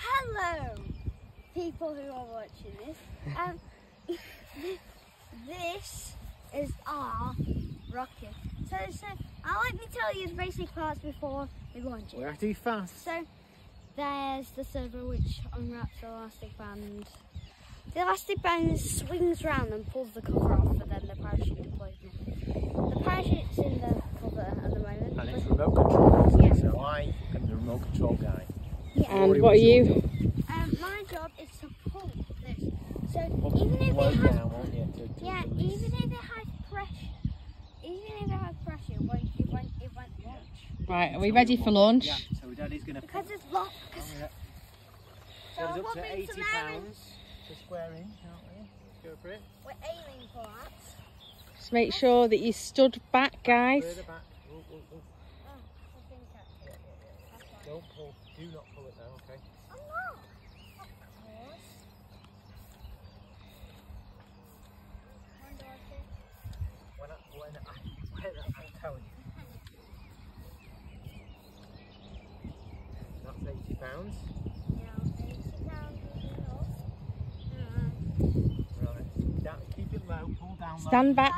Hello, people who are watching this. This is our rocket. So let me tell you the basic parts before we launch it. We have to be fast. So there's the servo which unwraps the elastic band. The elastic band swings around and pulls the cover off, and then the parachute deploys in. The parachute's in the cover at the moment. And it's remote control. Yeah. So I am the remote control guy. Yeah. And what are you? My job is to pull this. So Well, even if slow it has, down, won't you, to yeah, release. even if it has pressure, it won't launch. Right, are we ready for launch? Yeah, so Daddy's going to Because it's locked. Oh, yeah. So Goes what up to means 80 to them pounds per square inch, aren't we? Go for it. we're aiming for that. Just make sure that you stood back, guys. Further back. Oh. Oh, I think that's fine. Don't pull. Do not pull it now, okay? I'm not. Of course. When do I think? When I'm telling you. That's 80 pounds. Yeah, 80 pounds is enough. Right. Keep it low. Pull down low. Stand back.